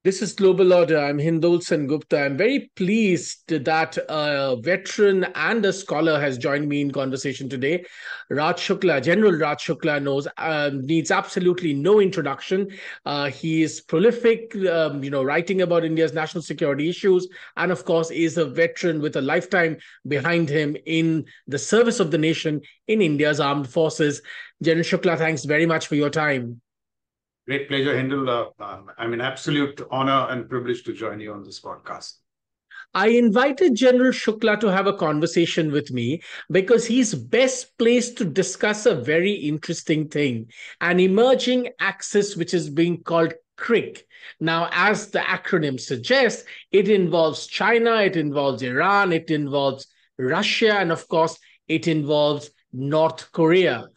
This is Global Order. I'm Hindol Sengupta. I'm very pleased that a veteran and a scholar has joined me in conversation today. Raj Shukla, General Raj Shukla needs absolutely no introduction. He is prolific, writing about India's national security issues, and of course, is a veteran with a lifetime behind him in the service of the nation in India's armed forces. General Shukla, thanks very much for your time. Great pleasure, Hindul. I'm an absolute honor and privilege to join you on this podcast. I invited General Shukla to have a conversation with me because he's best placed to discuss a very interesting thing, an emerging axis which is being called CRIK. Now, as the acronym suggests, it involves China, it involves Iran, it involves Russia, and of course, it involves North Korea.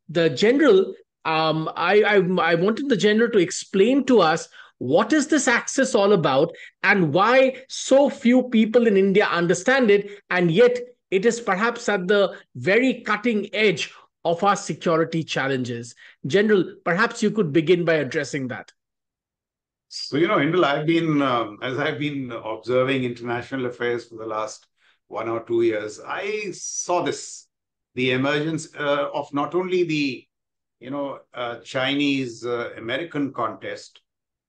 The general, I wanted the general to explain to us what is this axis all about and why so few people in India understand it, and yet it is perhaps at the very cutting edge of our security challenges. General, perhaps you could begin by addressing that. So, Hindul, as I've been observing international affairs for the last 1 or 2 years, I saw the emergence of not only the, Chinese American contest,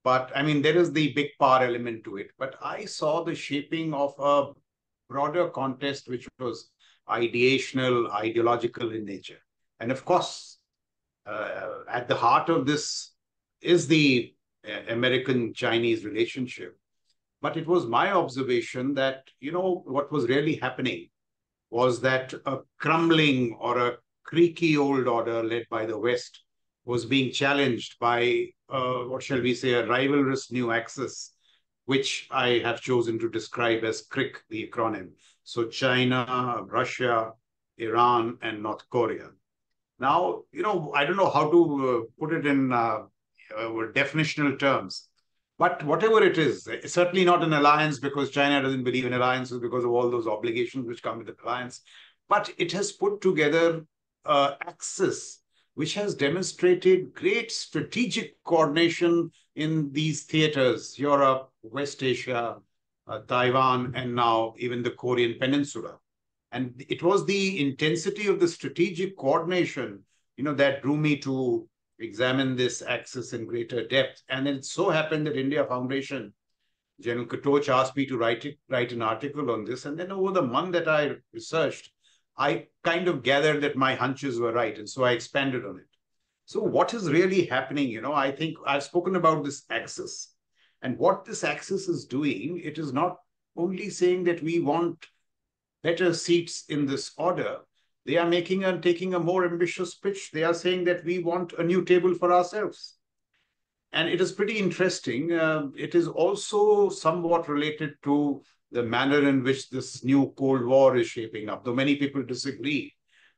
but I mean, there is the big power element to it. But I saw the shaping of a broader contest, which was ideational, ideological in nature. And of course, at the heart of this is the American-Chinese relationship. But it was my observation that, what was really happening was that a crumbling or a creaky old order led by the West was being challenged by, what shall we say, a rivalrous new axis, which I have chosen to describe as CRIK, the acronym. So China, Russia, Iran, and North Korea. Now, I don't know how to put it in definitional terms, but whatever it is, it's certainly not an alliance because China doesn't believe in alliances because of all those obligations which come with the alliance. But it has put together an axis which has demonstrated great strategic coordination in these theaters, Europe, West Asia, Taiwan, and now even the Korean Peninsula. And it was the intensity of the strategic coordination, that drew me to examine this axis in greater depth. And then it so happened that India Foundation, General Katoch asked me to write an article on this. And then over the month that I researched, I kind of gathered that my hunches were right. And so I expanded on it. So what is really happening? I think I've spoken about this axis. And what this axis is doing, it is not only saying that we want better seats in this order. They are taking a more ambitious pitch. They are saying that we want a new table for ourselves. And it is pretty interesting. It is also somewhat related to the manner in which this new Cold War is shaping up, though many people disagree.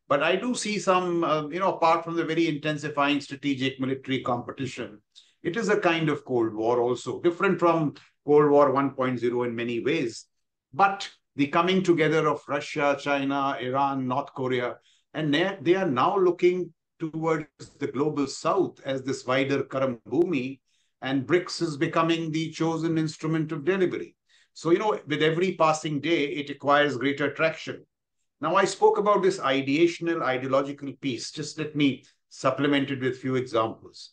But I do see some, apart from the very intensifying strategic military competition, it is a kind of Cold War also, different from Cold War 1.0 in many ways. But the coming together of Russia, China, Iran, North Korea, and they are now looking towards the global south as this wider Karam Bhumi, and BRICS is becoming the chosen instrument of delivery. So, with every passing day, it acquires greater traction. Now, I spoke about this ideational, ideological piece. Just let me supplement it with a few examples.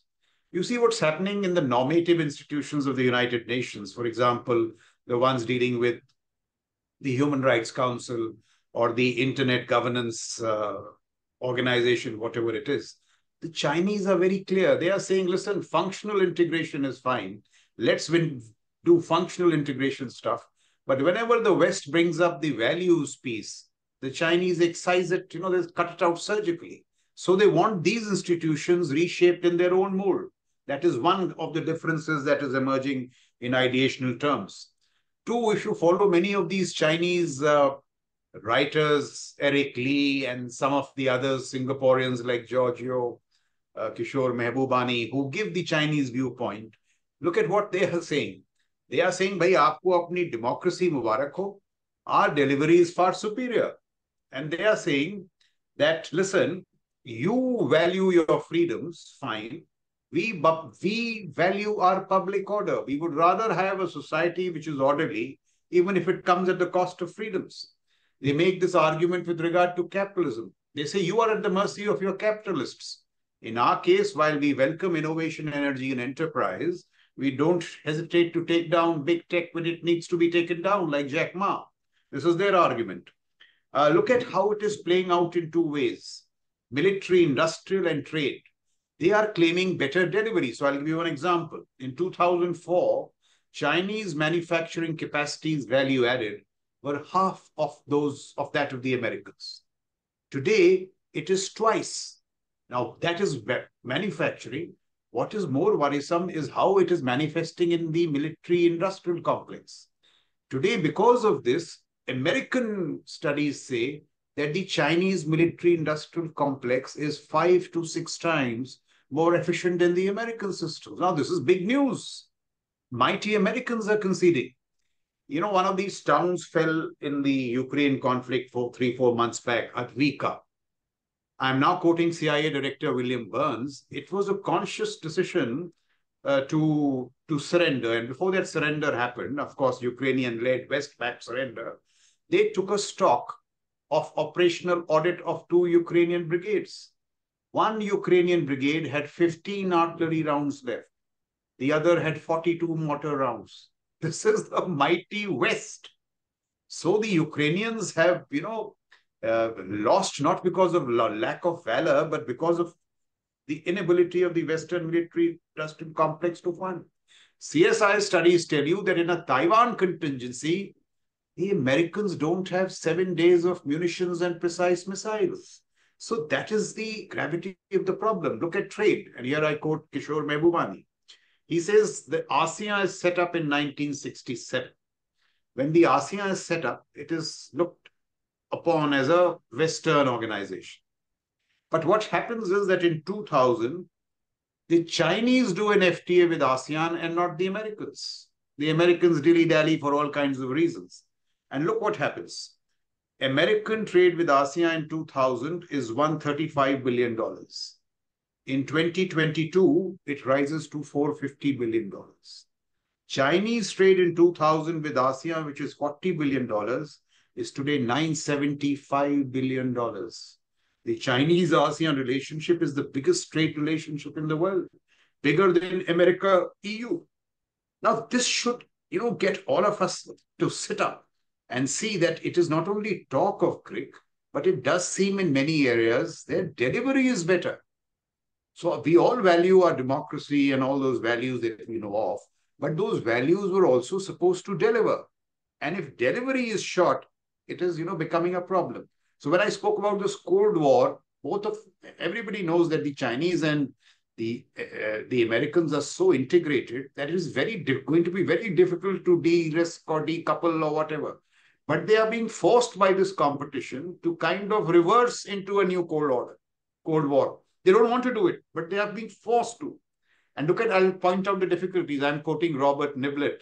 You see what's happening in the normative institutions of the United Nations, for example, the ones dealing with the Human Rights Council or the Internet Governance Organization, whatever it is. The Chinese are very clear. They are saying, listen, functional integration is fine. Let's do functional integration stuff. But whenever the West brings up the values piece, the Chinese excise it, they cut it out surgically. So they want these institutions reshaped in their own mold. That is one of the differences that is emerging in ideational terms. Two, if you follow many of these Chinese writers, Eric Lee, and some of the others, Singaporeans like Giorgio, Kishore Mehbubani, who give the Chinese viewpoint, look at what they are saying. They are saying, bhai, aapko apni democracy mubarak ho. Our delivery is far superior. And they are saying that, listen, you value your freedoms, fine, We value our public order. We would rather have a society which is orderly, even if it comes at the cost of freedoms. They make this argument with regard to capitalism. They say you are at the mercy of your capitalists. In our case, while we welcome innovation, energy, and enterprise, we don't hesitate to take down big tech when it needs to be taken down, like Jack Ma. This is their argument. Look at how it is playing out in two ways: military, industrial, and trade. They are claiming better delivery. So I'll give you an example. In 2004, Chinese manufacturing capacities value added were half of that of the Americans. Today, it is twice. Now, that is manufacturing. What is more worrisome is how it is manifesting in the military-industrial complex. Today, because of this, American studies say that the Chinese military-industrial complex is 5 to 6 times more efficient than the American system. Now, this is big news. Mighty Americans are conceding. You know, one of these towns fell in the Ukraine conflict 3-4 months back, at Rika. I'm now quoting CIA Director William Burns. It was a conscious decision to surrender. And before that surrender happened, of course, Ukrainian-led Westpac surrender, they took a stock of operational audit of 2 Ukrainian brigades. One Ukrainian brigade had 15 artillery rounds left. The other had 42 mortar rounds. This is the mighty West. So the Ukrainians have, lost not because of lack of valor, but because of the inability of the Western military industrial complex to fund. CSI studies tell you that in a Taiwan contingency, the Americans don't have 7 days of munitions and precise missiles. So that is the gravity of the problem. Look at trade. And here I quote Kishore Mehbubani. He says the ASEAN is set up in 1967. When the ASEAN is set up, it is looked upon as a Western organization. But what happens is that in 2000, the Chinese do an FTA with ASEAN and not the Americans. The Americans dilly-dally for all kinds of reasons. And look what happens. American trade with ASEAN in 2000 is $135 billion. In 2022, it rises to $450 billion. Chinese trade in 2000 with ASEAN, which is $40 billion, is today $975 billion. The Chinese-ASEAN relationship is the biggest trade relationship in the world, bigger than America-EU. Now, this should, get all of us to sit up and see that it is not only talk of CRIK, but it does seem in many areas their delivery is better. So we all value our democracy and all those values that we know of, but those values were also supposed to deliver. And if delivery is short, it is, becoming a problem. So when I spoke about this Cold War, everybody knows that the Chinese and the Americans are so integrated that it is going to be very difficult to de-risk or decouple or whatever. But they are being forced by this competition to kind of reverse into a new Cold War. They don't want to do it, but they are being forced to. And I'll point out the difficulties. I'm quoting Robert Niblett,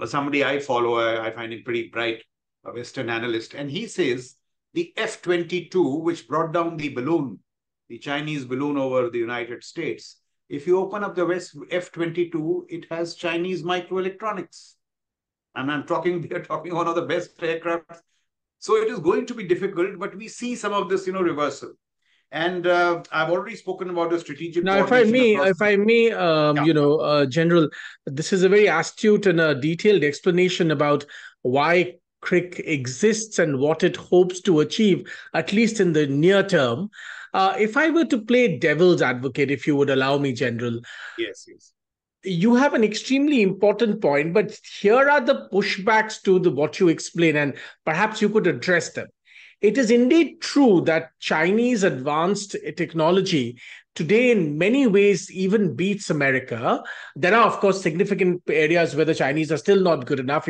somebody I follow. I find him pretty bright, a Western analyst. And he says the F-22, which brought down the Chinese balloon over the United States, if you open up the F-22, it has Chinese microelectronics. And we are talking one of the best aircraft. So it is going to be difficult, but we see some of this, reversal. And I've already spoken about the strategic. Now, if I may, General, this is a very astute and a detailed explanation about why CRIK exists and what it hopes to achieve, at least in the near term. If I were to play devil's advocate, if you would allow me, General. Yes. You have an extremely important point, but here are the pushbacks to what you explain, and perhaps you could address them. It is indeed true that Chinese advanced technology today in many ways even beats America. There are, of course, significant areas where the Chinese are still not good enough.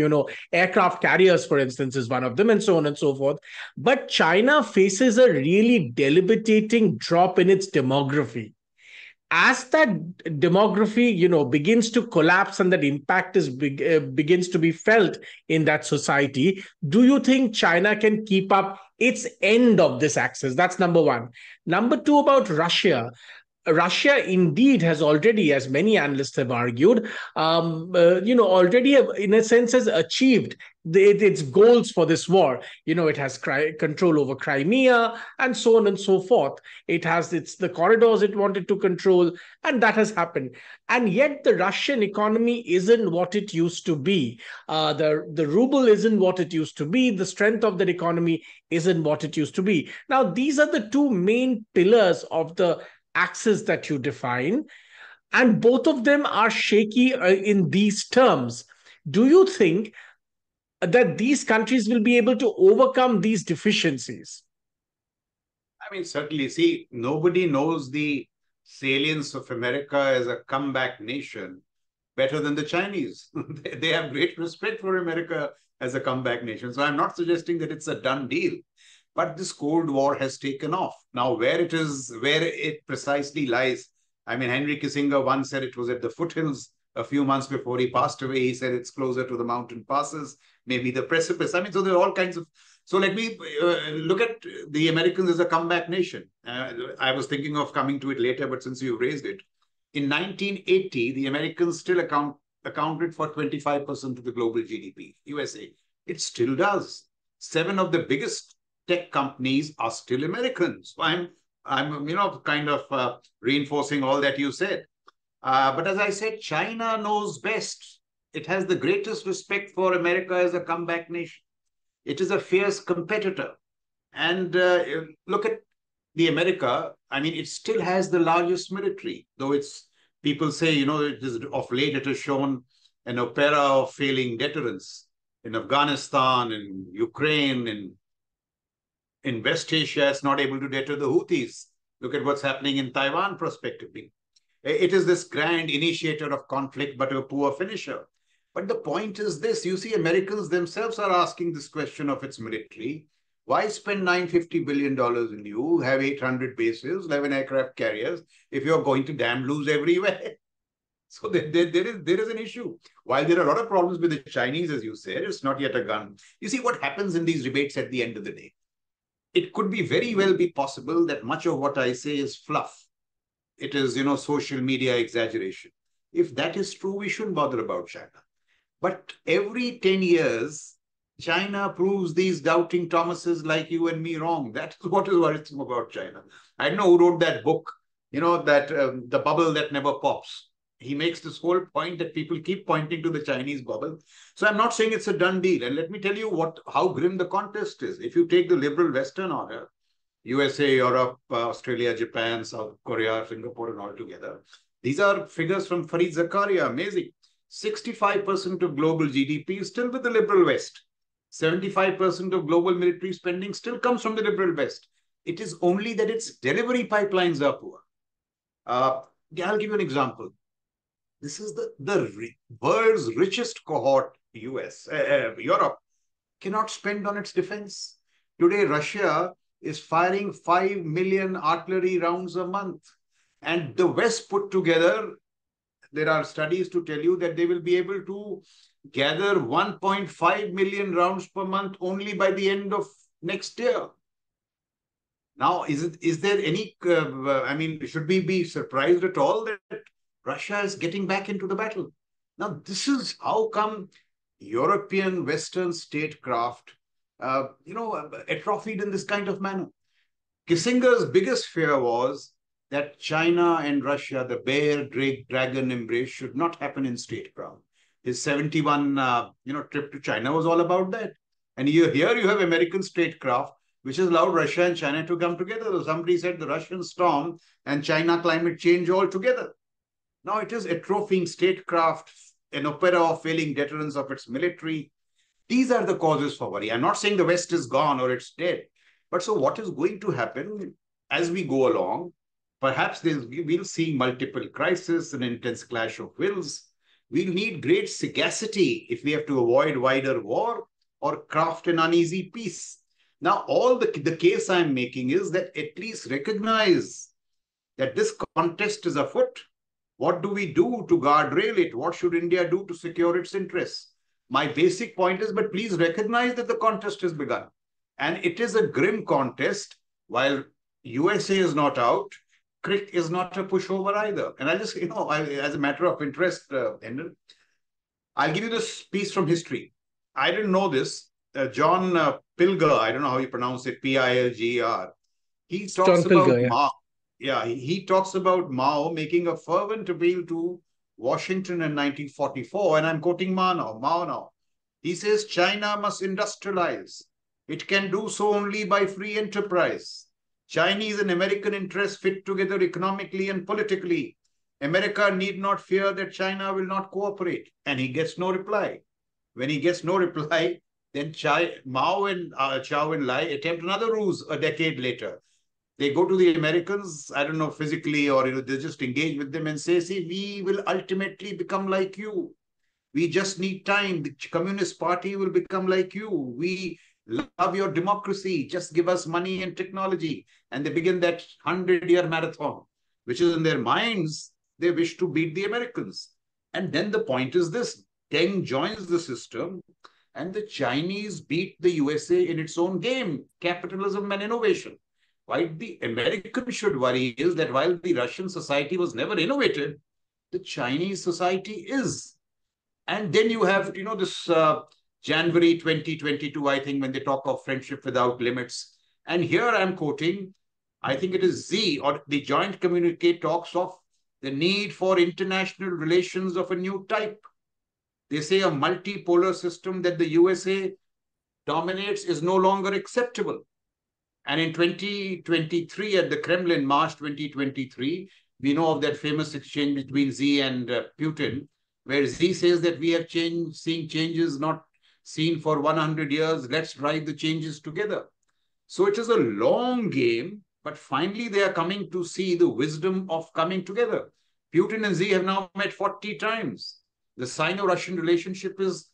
Aircraft carriers, for instance, is one of them, and so on and so forth. But China faces a really debilitating drop in its demography. As that demography, begins to collapse and that impact begins to be felt in that society, do you think China can keep up its end of this axis? That's number one. Number two, about Russia. Russia indeed has already, as many analysts have argued, already in a sense has achieved its goals for this war. It has control over Crimea and so on and so forth. It has the corridors it wanted to control, and that has happened. And yet the Russian economy isn't what it used to be. The ruble isn't what it used to be. The strength of that economy isn't what it used to be. Now, these are the two main pillars of the axis that you define, and both of them are shaky in these terms. Do you think that these countries will be able to overcome these deficiencies? I mean, certainly, see, nobody knows the salience of America as a comeback nation better than the Chinese. They have great respect for America as a comeback nation. So I'm not suggesting that it's a done deal. But this Cold War has taken off. Now, where it precisely lies, I mean, Henry Kissinger once said it was at the foothills. A few months before he passed away, he said it's closer to the mountain passes, maybe the precipice. I mean, so there are all kinds of... So let me look at the Americans as a comeback nation. I was thinking of coming to it later, but since you raised it, in 1980, the Americans still accounted for 25% of the global GDP, USA. It still does. 7 of the biggest tech companies are still Americans. So I'm kind of reinforcing all that you said. But as I said, China knows best. It has the greatest respect for America as a comeback nation. It is a fierce competitor. And look at the America. I mean, it still has the largest military, though people say, it is of late it has shown an opera of failing deterrence in Afghanistan, in Ukraine, in West Asia. It's not able to deter the Houthis. Look at what's happening in Taiwan prospectively. It is this grand initiator of conflict, but a poor finisher. But the point is this, you see, Americans themselves are asking this question of its military. Why spend $950 billion in you, have 800 bases, 11 aircraft carriers, if you're going to damn lose everywhere? So there is an issue. While there are a lot of problems with the Chinese, as you said, it's not yet a gun. You see what happens in these debates at the end of the day. It could be very well be possible that much of what I say is fluff. It is, social media exaggeration. If that is true, we shouldn't bother about China. But every 10 years, China proves these doubting Thomases like you and me wrong. That is what is worrisome about China. I don't know who wrote that book, that the bubble that never pops. He makes this whole point that people keep pointing to the Chinese bubble. So I'm not saying it's a done deal. And let me tell you how grim the contest is. If you take the liberal Western order, USA, Europe, Australia, Japan, South Korea, Singapore, and all together, these are figures from Fareed Zakaria. Amazing. 65% of global GDP is still with the liberal West. 75% of global military spending still comes from the liberal West. It is only that its delivery pipelines are poor. I'll give you an example. This is the world's richest cohort, Europe, cannot spend on its defense. Today, Russia is firing 5 million artillery rounds a month. And the West put together, there are studies to tell you that they will be able to gather 1.5 million rounds per month only by the end of next year. Now, is there any, should we be surprised at all that Russia is getting back into the battle? Now, this is how come European Western statecraft, atrophied in this kind of manner. Kissinger's biggest fear was that China and Russia, the bear dragon embrace, should not happen in statecraft. His 71 trip to China was all about that. And here you have American statecraft, which has allowed Russia and China to come together. So somebody said the Russian storm and China climate change all together. Now it is atrophying statecraft, an opera of failing deterrence of its military. These are the causes for worry. I'm not saying the West is gone or it's dead. But so what is going to happen as we go along? Perhaps we'll see multiple crises, an intense clash of wills. We'll need great sagacity if we have to avoid wider war or craft an uneasy peace. Now, all the case I'm making is that at least recognize that this contest is afoot. What do we do to guardrail it? What should India do to secure its interests? My basic point is, but please recognize that the contest has begun. And it is a grim contest. While USA is not out, CRIK is not a pushover either. And I just, as a matter of interest, Hindol, I'll give you this piece from history. I didn't know this. John Pilger, I don't know how you pronounce it, Pilger. He talks John about Pilger, yeah. Mao. Yeah, he talks about Mao making a fervent appeal to Washington in 1944. And I'm quoting Mao now. He says China must industrialize. It can do so only by free enterprise. Chinese and American interests fit together economically and politically. America need not fear that China will not cooperate. And he gets no reply. When he gets no reply, then Mao and Chow Enlai attempt another ruse a decade later. They go to the Americans, I don't know, physically, or they just engage with them and say, see, we will ultimately become like you. We just need time. The Communist Party will become like you. We love your democracy. Just give us money and technology. And they begin that 100-year marathon, which is in their minds, they wish to beat the Americans. And then the point is this, Deng joins the system and the Chinese beat the USA in its own game, capitalism and innovation. Why the Americans should worry is that while the Russian society was never innovated, the Chinese society is. And then you have, this January 2022, I think, when they talk of friendship without limits. And here I'm quoting, I think it is Z, or the joint communique talks of the need for international relations of a new type. They say a multipolar system that the USA dominates is no longer acceptable. And in 2023, at the Kremlin, March 2023, we know of that famous exchange between Xi and Putin, where Xi says that we have seen changes not seen for 100 years. Let's drive the changes together. So it is a long game, but finally they are coming to see the wisdom of coming together. Putin and Xi have now met 40 times. The Sino-Russian relationship is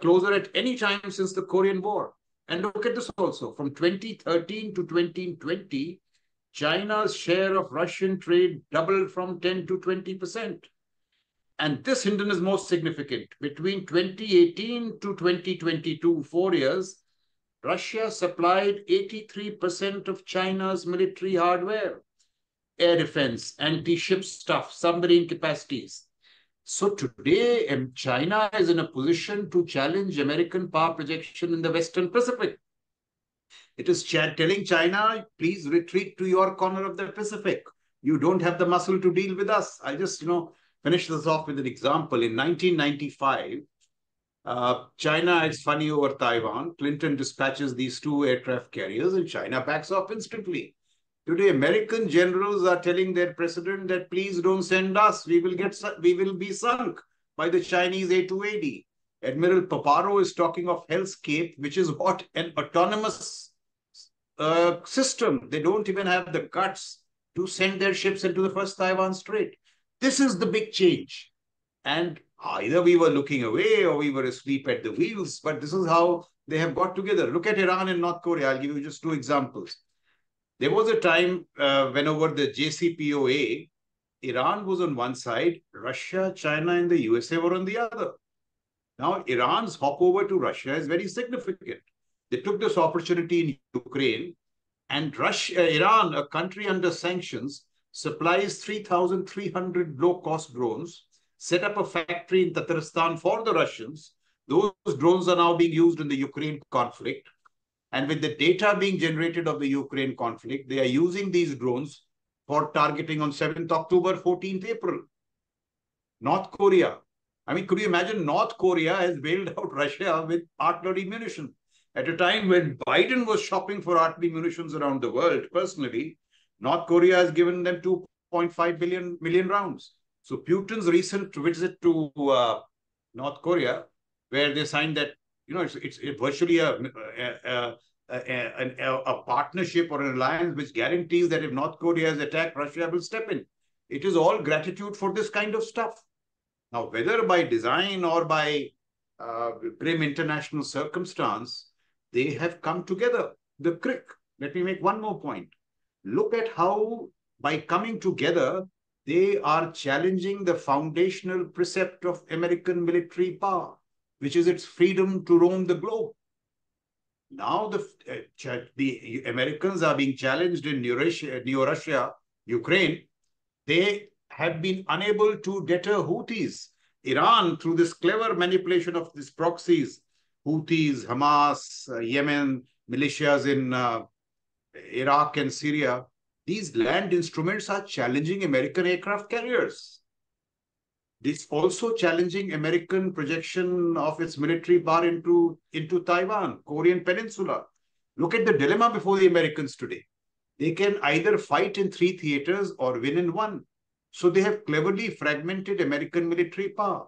closer at any time since the Korean War. And look at this also. From 2013 to 2020, China's share of Russian trade doubled from 10 to 20%. And this, Hindon, is most significant. Between 2018 to 2022, 4 years, Russia supplied 83% of China's military hardware, air defense, anti-ship stuff, submarine capacities. So today, China is in a position to challenge American power projection in the Western Pacific. It is telling China, please retreat to your corner of the Pacific. You don't have the muscle to deal with us. I'll just, finish this off with an example. In 1995, China is funny over Taiwan. Clinton dispatches these 2 aircraft carriers and China backs off instantly. Today, American generals are telling their president that please don't send us. We will be sunk by the Chinese A2AD. Admiral Paparo is talking of Hellscape, which is what? An autonomous system. They don't even have the guts to send their ships into the first Taiwan Strait. This is the big change. And either we were looking away or we were asleep at the wheels, but this is how they have got together. Look at Iran and North Korea. I'll give you just 2 examples. There was a time when over the JCPOA, Iran was on one side, Russia, China, and the USA were on the other. Now, Iran's hop over to Russia is very significant. They took this opportunity in Ukraine, and Iran, a country under sanctions, supplies 3,300 low-cost drones, set up a factory in Tatarstan for the Russians. Those drones are now being used in the Ukraine conflict. And with the data being generated of the Ukraine conflict, they are using these drones for targeting on 7th October, 14th April. North Korea. I mean, could you imagine North Korea has bailed out Russia with artillery munition? At a time when Biden was shopping for artillery munitions around the world, personally, North Korea has given them 2.5 million rounds. So Putin's recent visit to North Korea, where they signed that, it's virtually a partnership or an alliance which guarantees that if North Korea is attacked, Russia will step in. It is all gratitude for this kind of stuff. Now, whether by design or by grim international circumstance, they have come together. The CRIK. Let me make one more point. Look at how, by coming together, they are challenging the foundational precept of American military power, which is its freedom to roam the globe. Now the Americans are being challenged in New Russia, Ukraine, They have been unable to deter Houthis. Iran, through this clever manipulation of these proxies, Houthis, Hamas, Yemen, militias in Iraq and Syria, these land instruments are challenging American aircraft carriers. This also challenging American projection of its military power into Taiwan, Korean Peninsula. Look at the dilemma before the Americans today. They can either fight in 3 theaters or win in 1. So they have cleverly fragmented American military power.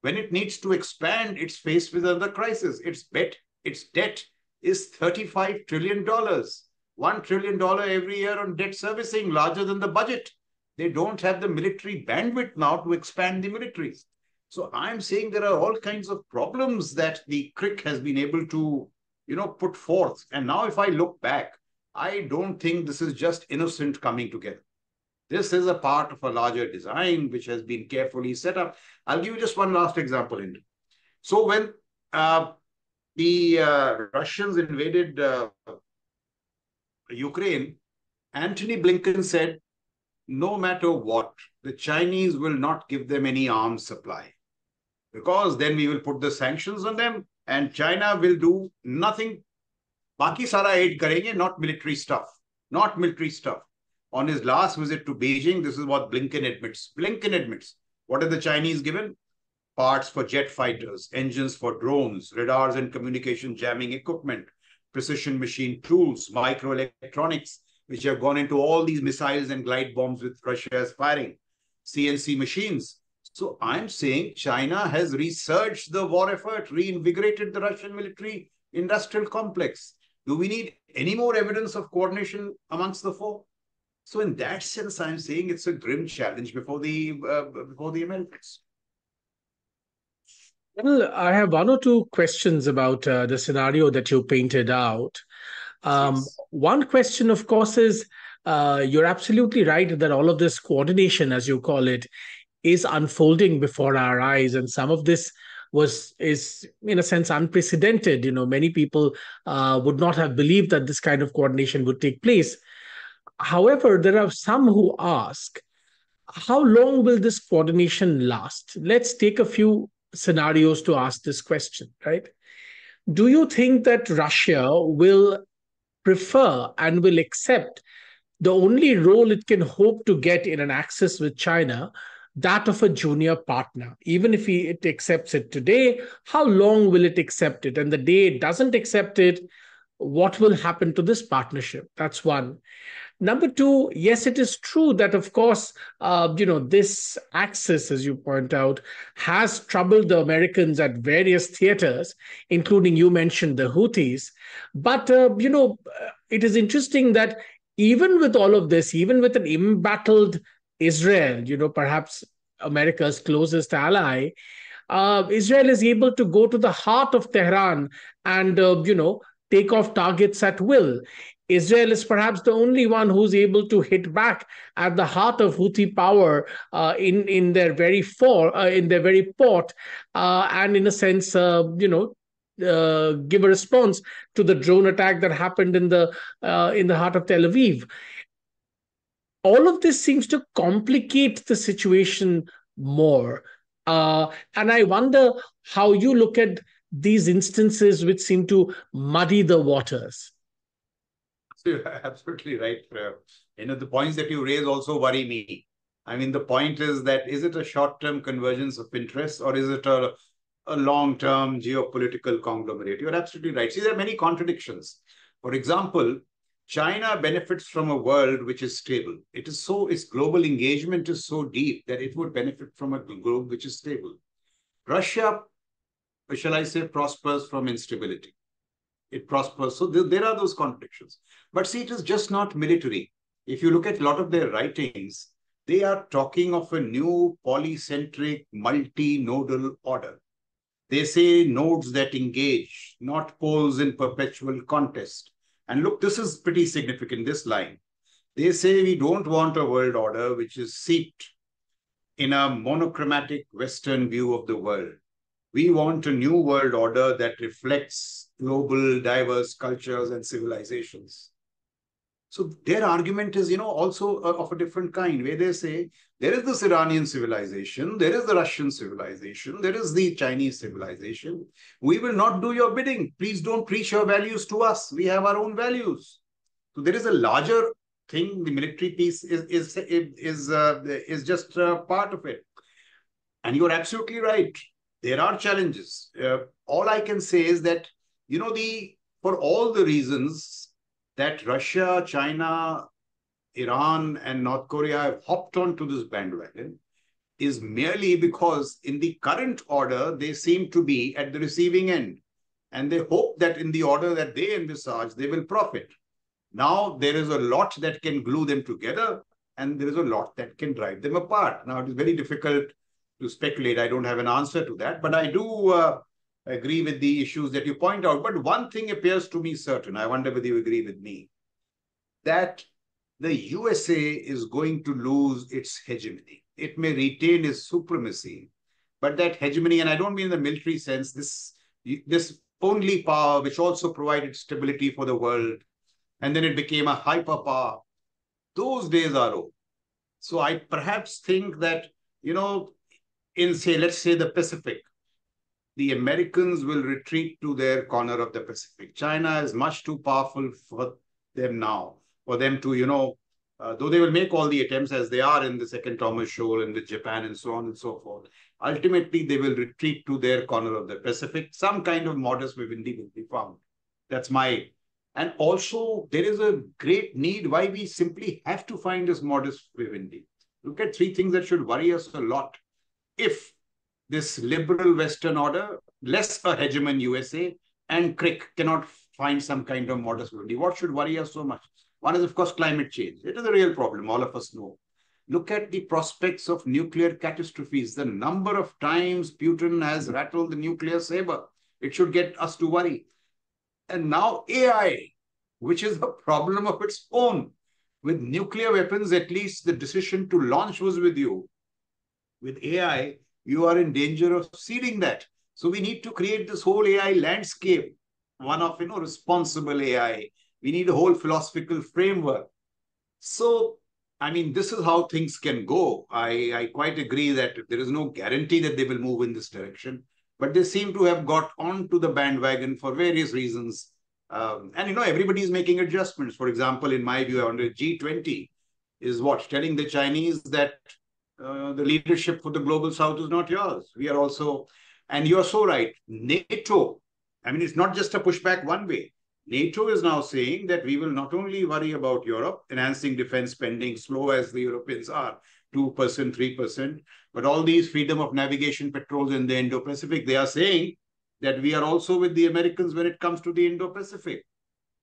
When it needs to expand, it's faced with another crisis. Its debt is $35 trillion. $1 trillion every year on debt servicing, larger than the budget. They don't have the military bandwidth now to expand the militaries. So I'm saying there are all kinds of problems that the CRIK has been able to, put forth. And now if I look back, I don't think this is just innocent coming together. This is a part of a larger design which has been carefully set up. I'll give you just one last example. So when the Russians invaded Ukraine, Antony Blinken said, no matter what, the Chinese will not give them any arms supply, because then we will put the sanctions on them and China will do nothing. Baki sara aid karenge, not military stuff. Not military stuff. On his last visit to Beijing, this is what Blinken admits. Blinken admits. What have the Chinese given? Parts for jet fighters, engines for drones, radars and communication jamming equipment, precision machine tools, microelectronics, which have gone into all these missiles and glide bombs with Russia is firing, CNC machines. So I'm saying China has resurged the war effort, reinvigorated the Russian military industrial complex. Do we need any more evidence of coordination amongst the four? So in that sense, I'm saying it's a grim challenge before the Americans. Well, I have one or two questions about the scenario that you painted out. Yes. One question, of course, is you're absolutely right that all of this coordination, as you call it, is unfolding before our eyes, and some of this is in a sense unprecedented. Many people would not have believed that this kind of coordination would take place. However, there are some who ask, how long will this coordination last? Let's take a few scenarios to ask this question, right? Do you think that Russia will prefer and will accept the only role it can hope to get in an axis with China, that of a junior partner? Even if it accepts it today, how long will it accept it? And the day it doesn't accept it, what will happen to this partnership? That's one. Number two, yes, it is true that, of course, this axis, as you point out, has troubled the Americans at various theaters, including, you mentioned, the Houthis. But, it is interesting that even with all of this, even with an embattled Israel, perhaps America's closest ally, Israel is able to go to the heart of Tehran and, take off targets at will. Israel is perhaps the only one who's able to hit back at the heart of Houthi power in their very port, and in a sense, give a response to the drone attack that happened in the heart of Tel Aviv. All of this seems to complicate the situation more, and I wonder how you look at these instances which seem to muddy the waters. So you're absolutely right. The points that you raise also worry me. I mean, the point is that, is it a short-term convergence of interest, or is it a long-term geopolitical conglomerate? You're absolutely right. See, there are many contradictions. For example, China benefits from a world which is stable. Its global engagement is so deep that it would benefit from a globe which is stable. Russia, shall I say, prospers from instability. It prospers. So there are those contradictions. But see, it is just not military. If you look at a lot of their writings, they are talking of a new polycentric, multi-nodal order. They say nodes that engage, not poles in perpetual contest. And look, this is pretty significant, this line. They say we don't want a world order which is seeped in a monochromatic Western view of the world. We want a new world order that reflects global, diverse cultures and civilizations. So their argument is, also of a different kind, where they say there is this Iranian civilization, there is the Russian civilization, there is the Chinese civilization. We will not do your bidding. Please don't preach your values to us. We have our own values. So there is a larger thing. The military piece is just part of it. And you're absolutely right. There are challenges. All I can say is that, for all the reasons that Russia, China, Iran, and North Korea have hopped onto this bandwagon, is merely because in the current order, they seem to be at the receiving end. And they hope that in the order that they envisage, they will profit. Now, there is a lot that can glue them together, and there is a lot that can drive them apart. Now, it is very difficult to speculate. I don't have an answer to that, but I do agree with the issues that you point out. But one thing appears to me certain, I wonder whether you agree with me, that the USA is going to lose its hegemony. It may retain its supremacy, but that hegemony, and I don't mean in the military sense, this only power which also provided stability for the world, and then it became a hyperpower, those days are over. So I perhaps think that, in let's say the Pacific, the Americans will retreat to their corner of the Pacific. China is much too powerful for them now, for them to, though they will make all the attempts as they are in the Second Thomas Shoal and with Japan and so on and so forth, ultimately they will retreat to their corner of the Pacific. Some kind of modus vivendi will be found. That's my... And also, there is a great need why we simply have to find this modus vivendi. Look at three things that should worry us a lot. If this liberal Western order, less a hegemon USA, and CRIK cannot find some kind of modus vivendi, what should worry us so much? One is, of course, climate change. It is a real problem, all of us know. Look at the prospects of nuclear catastrophes. The number of times Putin has rattled the nuclear saber. It should get us to worry. And now AI, which is a problem of its own. With nuclear weapons, at least the decision to launch was with you. With AI, you are in danger of ceding that. So we need to create this whole AI landscape, one of, responsible AI. We need a whole philosophical framework. So, this is how things can go. I quite agree that there is no guarantee that they will move in this direction, but they seem to have got onto the bandwagon for various reasons. And, everybody is making adjustments. For example, in my view, under G20 is what? Telling the Chinese that the leadership for the global south is not yours. We are also, and you're so right, NATO, it's not just a pushback one way. NATO is now saying that we will not only worry about Europe, enhancing defense spending, slow as the Europeans are, 2%, 3%, but all these freedom of navigation patrols in the Indo-Pacific, they are saying that we are also with the Americans when it comes to the Indo-Pacific.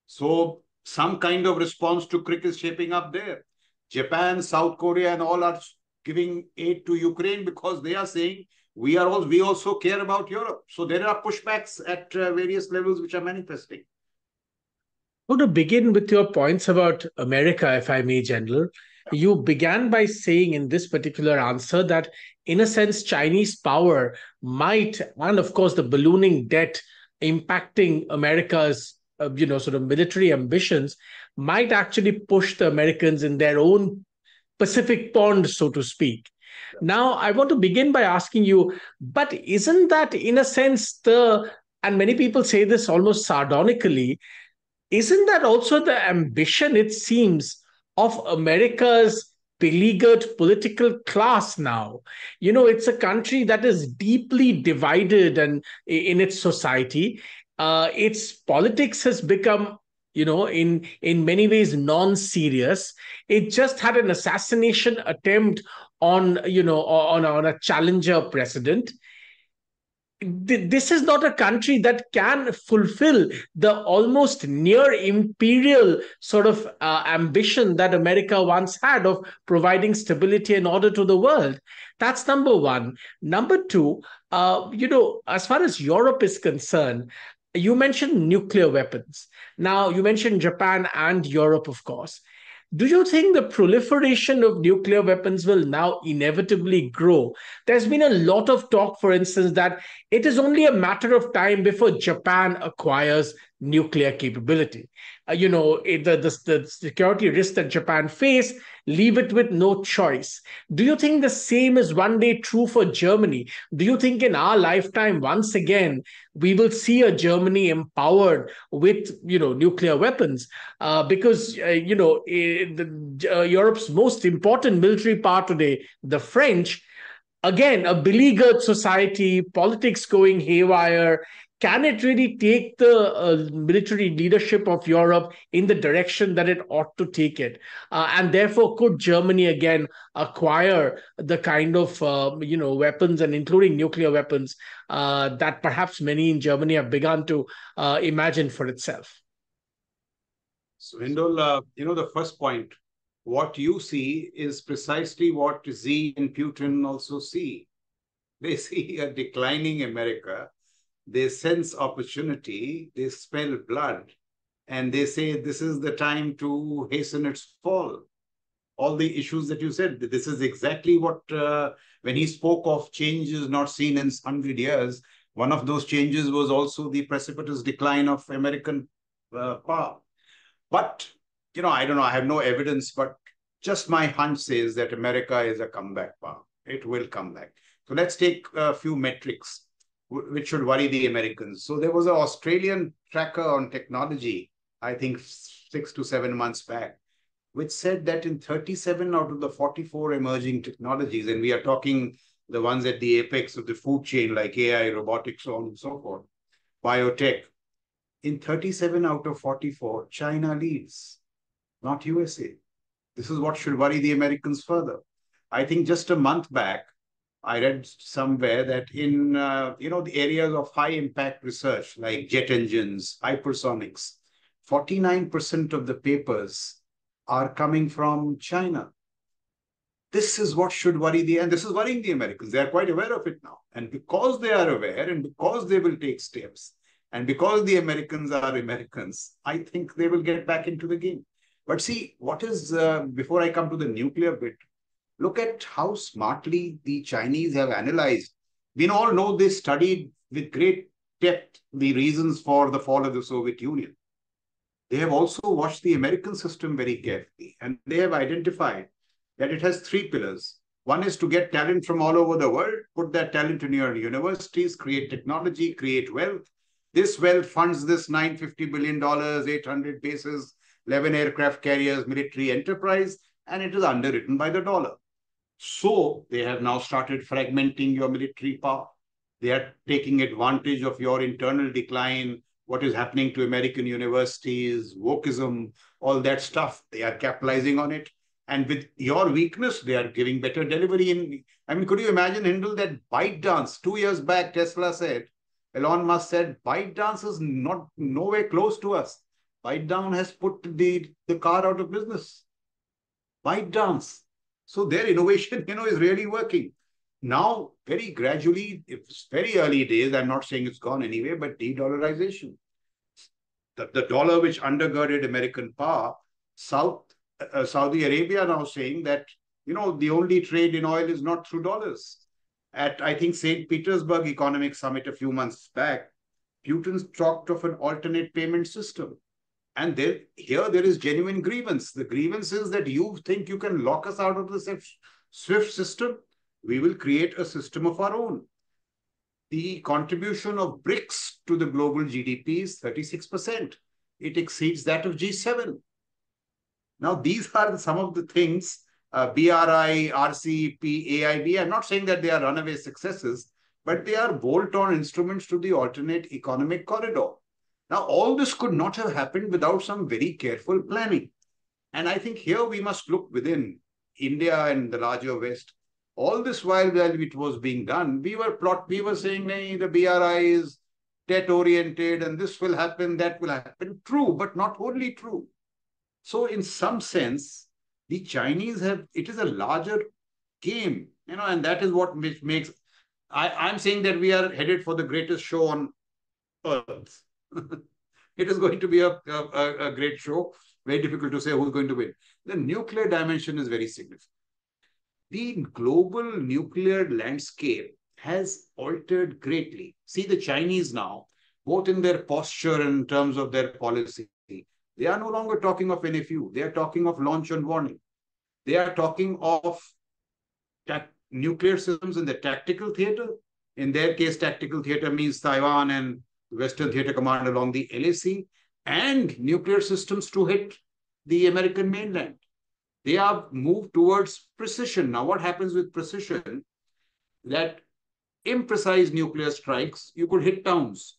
So some kind of response to CRIK is shaping up there. Japan, South Korea, and all are giving aid to Ukraine because they are saying we also care about Europe. So there are pushbacks at various levels which are manifesting. I want to begin with your points about America, if I may, General. You began by saying in this particular answer that, in a sense, Chinese power might, and of course, the ballooning debt impacting America's, sort of military ambitions, might actually push the Americans in their own Pacific pond, so to speak. Now, I want to begin by asking you, but isn't that, in a sense, and many people say this almost sardonically, isn't that also the ambition, it seems, of America's beleaguered political class now? It's a country that is deeply divided and in its society. Its politics has become, in many ways non-serious. It just had an assassination attempt on a challenger president. This is not a country that can fulfill the almost near imperial sort of ambition that America once had of providing stability and order to the world. That's number one. Number two, as far as Europe is concerned, you mentioned nuclear weapons. Now, you mentioned Japan and Europe, of course. Do you think the proliferation of nuclear weapons will now inevitably grow? There's been a lot of talk, for instance, that it is only a matter of time before Japan acquires nuclear capability. The security risks that Japan face leave it with no choice. Do you think the same is one day true for Germany? Do you think in our lifetime, once again, we will see a Germany empowered with, nuclear weapons? Because, Europe's most important military power today, the French, again, a beleaguered society, politics going haywire. Can it really take the military leadership of Europe in the direction that it ought to take it? And therefore, could Germany again acquire the kind of weapons, and including nuclear weapons, that perhaps many in Germany have begun to imagine for itself? So, Hindol, the first point, what you see is precisely what Xi and Putin also see. They see a declining America, they sense opportunity, they smell blood, and they say this is the time to hasten its fall. All the issues that you said, this is exactly what, when he spoke of changes not seen in 100 years, one of those changes was also the precipitous decline of American power. But, I don't know, I have no evidence, but just my hunch says that America is a comeback power. It will come back. So let's take a few metrics which should worry the Americans. So there was an Australian tracker on technology, I think 6 to 7 months back, which said that in 37 out of the 44 emerging technologies, and we are talking the ones at the apex of the food chain like AI, robotics, so on and so forth, biotech, in 37 out of 44, China leads, not USA. This is what should worry the Americans further. I think just a month back, I read somewhere that in the areas of high impact research like jet engines, hypersonics, 49% of the papers are coming from China. This is what should worry and this is worrying the Americans. They are quite aware of it now. And because they are aware and because they will take steps, and because the Americans are Americans, I think they will get back into the game. But see, before I come to the nuclear bit, look at how smartly the Chinese have analyzed. We all know they studied with great depth the reasons for the fall of the Soviet Union. They have also watched the American system very carefully, and they have identified that it has three pillars. One is to get talent from all over the world, put that talent in your universities, create technology, create wealth. This wealth funds this $950 billion, 800 bases, 11 aircraft carriers, military enterprise, and it is underwritten by the dollar. So they have now started fragmenting your military power. They are taking advantage of your internal decline, what is happening to American universities, wokeism, all that stuff. They are capitalizing on it. And with your weakness, they are giving better delivery. Could you imagine, Hindle, that ByteDance, 2 years back, Tesla said, Elon Musk said, ByteDance is nowhere close to us. ByteDance has put the car out of business. ByteDance. So their innovation, is really working. Now, very gradually, it's very early days, I'm not saying it's gone anywhere, but de-dollarization. The dollar which undergirded American power, Saudi Arabia now saying that, the only trade in oil is not through dollars. At, I think, St. Petersburg Economic Summit a few months back, Putin talked of an alternate payment system. And here there is genuine grievance. The grievance is that you think you can lock us out of the SWIFT system. We will create a system of our own. The contribution of BRICS to the global GDP is 36%. It exceeds that of G7. Now, these are some of the things, BRI, RCEP, AIB. I'm not saying that they are runaway successes, but they are bolt-on instruments to the alternate economic corridor. Now, all this could not have happened without some very careful planning. And I think here we must look within India and the larger West. All this while it was being done, we were saying, hey, the BRI is debt-oriented and this will happen, that will happen. True, but not wholly true. So in some sense, the Chinese it is a larger game, and that is what makes, I'm saying that we are headed for the greatest show on earth. It is going to be a great show. Very difficult to say who's going to win. The nuclear dimension is very significant. The global nuclear landscape has altered greatly. See, the Chinese now, both in their posture and in terms of their policy. They are no longer talking of NFU. They are talking of launch and warning. They are talking of nuclear systems in the tactical theater. In their case, tactical theater means Taiwan and Western Theater Command along the LAC, and nuclear systems to hit the American mainland. They have moved towards precision. Now, what happens with precision? That imprecise nuclear strikes, you could hit towns.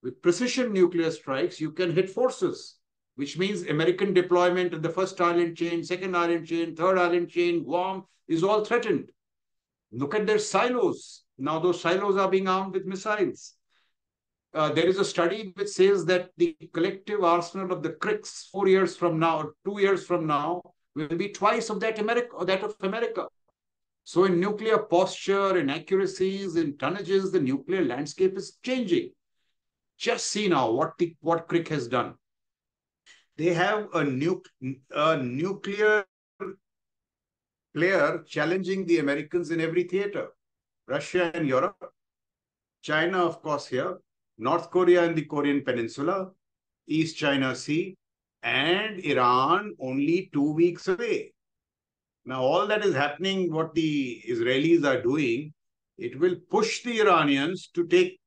With precision nuclear strikes, you can hit forces, which means American deployment in the first island chain, second island chain, third island chain, Guam is all threatened. Look at their silos. Now those silos are being armed with missiles. There is a study which says that the collective arsenal of the CRIKs 4 years from now, 2 years from now, will be twice of that of America. So in nuclear posture, in accuracies, in tonnages, the nuclear landscape is changing. Just see now what CRIK has done. They have a nuclear player challenging the Americans in every theater. Russia and Europe, China, of course, here, North Korea and the Korean Peninsula, East China Sea, and Iran only 2 weeks away. Now, all that is happening, what the Israelis are doing, it will push the Iranians to take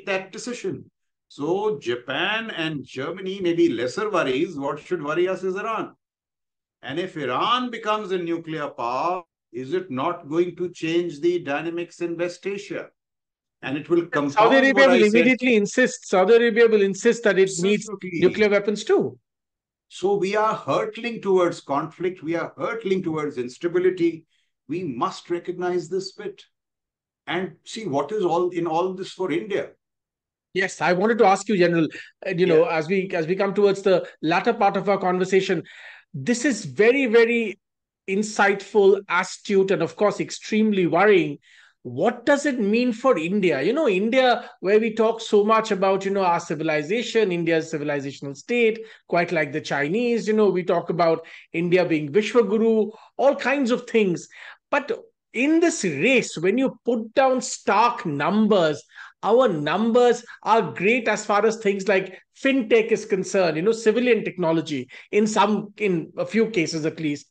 that decision. So Japan and Germany may be lesser worries. What should worry us is Iran. And if Iran becomes a nuclear power, is it not going to change the dynamics in West Asia? And it will compound Saudi Arabia what will I said. immediately insist. Saudi Arabia will insist that it needs Absolutely. nuclear weapons too. So we are hurtling towards conflict. We are hurtling towards instability. We must recognize this bit and see what is all in all this for India. Yes, I wanted to ask you, General. As we come towards the latter part of our conversation, this is very, very insightful, astute, and of course, extremely worrying. What does it mean for India? India, where we talk so much about, our civilization, India's civilizational state, quite like the Chinese, we talk about India being Vishwaguru, all kinds of things. But in this race, when you put down stark numbers, our numbers are great as far as things like fintech is concerned, civilian technology, in a few cases at least.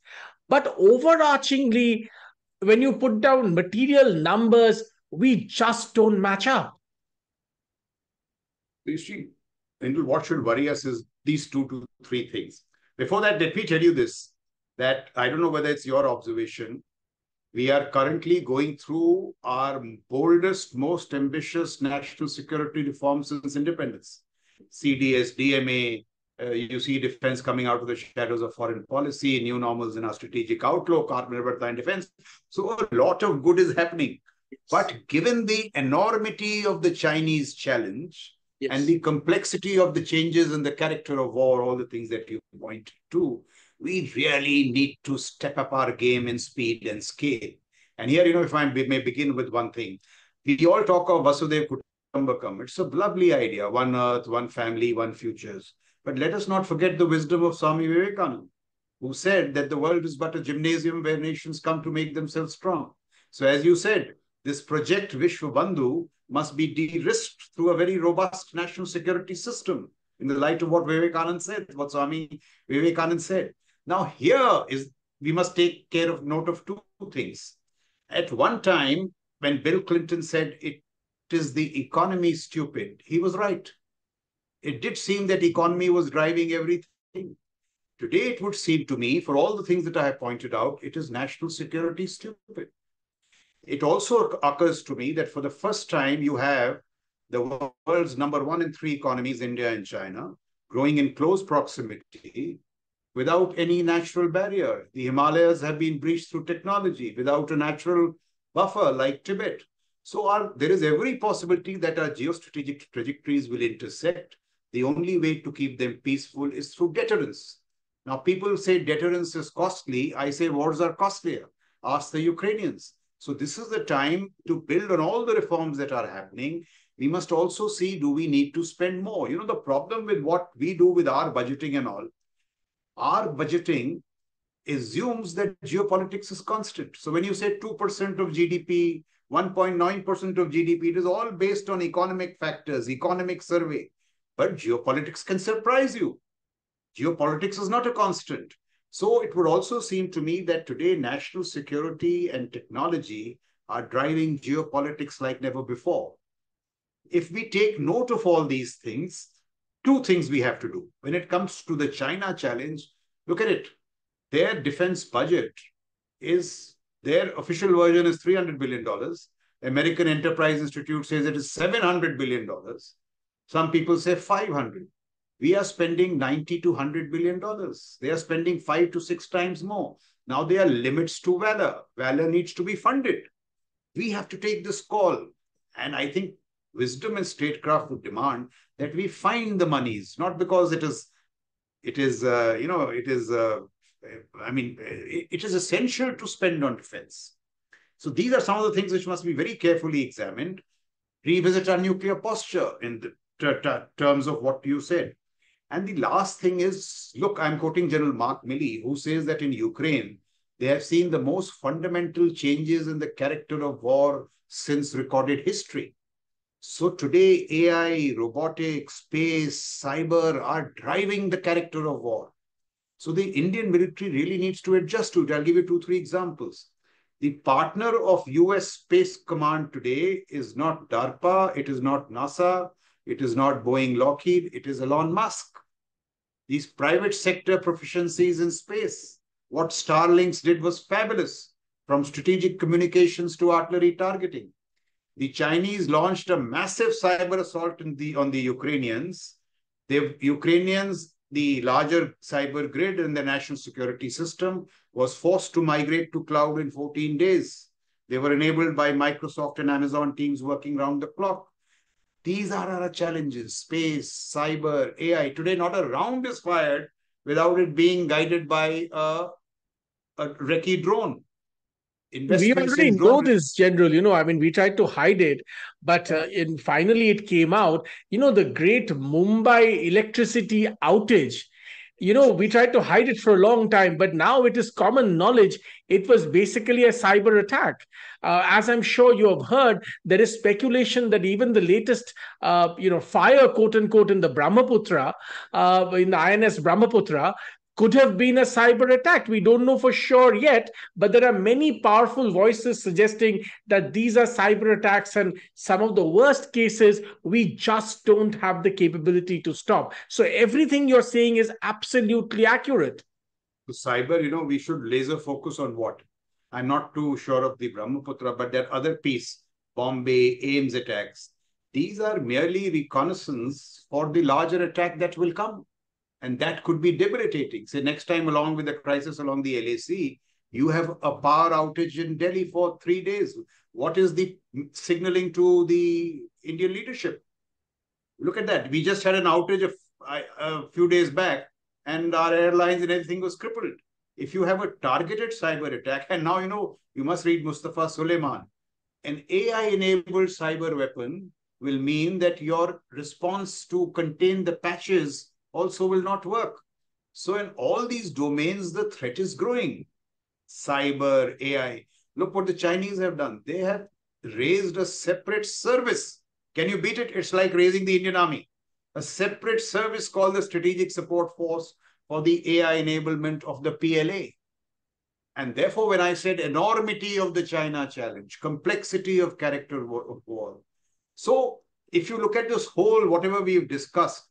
But overarchingly, when you put down material numbers, we just don't match up. You see, what should worry us is these 2 to 3 things. Before that, let me tell you this, that I don't know whether it's your observation. We are currently going through our boldest, most ambitious national security reforms since independence. CDS, DMA, you see defense coming out of the shadows of foreign policy, new normals in our strategic outlook, Atmanirbharta and defense. So a lot of good is happening. Yes. But given the enormity of the Chinese challenge, yes, and the complexity of the changes in the character of war, all the things that you point to, we really need to step up our game in speed and scale. And here, if I may begin with one thing, we all talk of Vasudhaiva Kutumbakam. It's a lovely idea, one earth, one family, one futures. But let us not forget the wisdom of Swami Vivekananda, who said that the world is but a gymnasium where nations come to make themselves strong. So as you said, this project Vishwabandhu must be de-risked through a very robust national security system in the light of what Vivekananda said, what Swami Vivekananda said. Now here we must take note of 2 things. At one time, when Bill Clinton said it is the economy stupid, he was right. It did seem that economy was driving everything. Today, it would seem to me, for all the things that I have pointed out, it is national security stupid. It also occurs to me that for the first time, you have the world's number 1 and 3 economies, India and China, growing in close proximity without any natural barrier. The Himalayas have been breached through technology without a natural buffer like Tibet. So there is every possibility that our geostrategic trajectories will intersect. The only way to keep them peaceful is through deterrence. Now, people say deterrence is costly. I say wars are costlier. Ask the Ukrainians. So this is the time to build on all the reforms that are happening. We must also see, do we need to spend more? The problem with what we do with our budgeting and all, our budgeting assumes that geopolitics is constant. So when you say 2% of GDP 1.9% of GDP. It is all based on economic factors, economic survey. But geopolitics can surprise you. Geopolitics is not a constant. So it would also seem to me that today national security and technology are driving geopolitics like never before. If we take note of all these things, two things we have to do. When it comes to the China challenge, look at it. Their defense budget is, their official version is $300 billion. American Enterprise Institute says it is $700 billion. Some people say 500. We are spending 90 to $100 billion. They are spending 5 to 6 times more. Now there are limits to valor. Valor needs to be funded. We have to take this call. And I think wisdom and statecraft would demand that we find the monies, not because it is essential to spend on defense. So these are some of the things which must be very carefully examined. Revisit our nuclear posture in the terms of what you said. And the last thing is, look, I'm quoting General Mark Milley, who says that in Ukraine, they have seen the most fundamental changes in the character of war since recorded history. So today, AI, robotics, space, cyber are driving the character of war. So the Indian military really needs to adjust to it. I'll give you 2, 3 examples. The partner of US Space Command today is not DARPA, it is not NASA, it is not Boeing Lockheed, it is Elon Musk. These private sector proficiencies in space. What Starlinks did was fabulous, from strategic communications to artillery targeting. The Chinese launched a massive cyber assault on the Ukrainians. The larger cyber grid in the national security system was forced to migrate to cloud in 14 days. They were enabled by Microsoft and Amazon teams working round the clock. These are our challenges: space, cyber, AI. Today, not a round is fired without it being guided by a recce drone. We already know this, General. We tried to hide it, but finally it came out. The great Mumbai electricity outage. We tried to hide it for a long time, but now it is common knowledge. It was basically a cyber attack. As I'm sure you have heard, there is speculation that even the latest, fire, quote unquote, in the Brahmaputra, in the INS Brahmaputra, could have been a cyber attack. We don't know for sure yet, but there are many powerful voices suggesting that these are cyber attacks, and some of the worst cases, we just don't have the capability to stop. So everything you're saying is absolutely accurate. The cyber, we should laser focus on what? I'm not too sure of the Brahmaputra, but that other piece, Bombay, Ames attacks, these are merely reconnaissance for the larger attack that will come. And that could be debilitating. Say next time along with the crisis along the LAC, you have a power outage in Delhi for 3 days. What is the signaling to the Indian leadership? Look at that. We just had an outage a few days back and our airlines and everything was crippled. If you have a targeted cyber attack, and now you must read Mustafa Suleiman, an AI-enabled cyber weapon will mean that your response to contain the patches also will not work. So in all these domains, the threat is growing. Cyber, AI. Look what the Chinese have done. They have raised a separate service. Can you beat it? It's like raising the Indian Army. A separate service called the Strategic Support Force for the AI enablement of the PLA. And therefore, when I said enormity of the China challenge, complexity of character of war. So if you look at this whole, whatever we've discussed,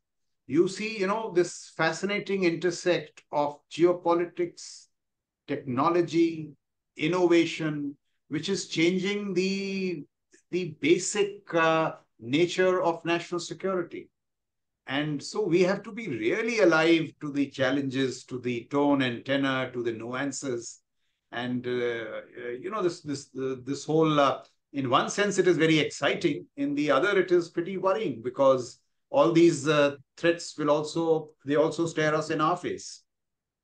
you see, this fascinating intersect of geopolitics, technology, innovation, which is changing the basic nature of national security. And so we have to be really alive to the challenges, to the tone and tenor, to the nuances. And, this whole, in one sense, it is very exciting. In the other, it is pretty worrying because all these threats will also stare us in our face.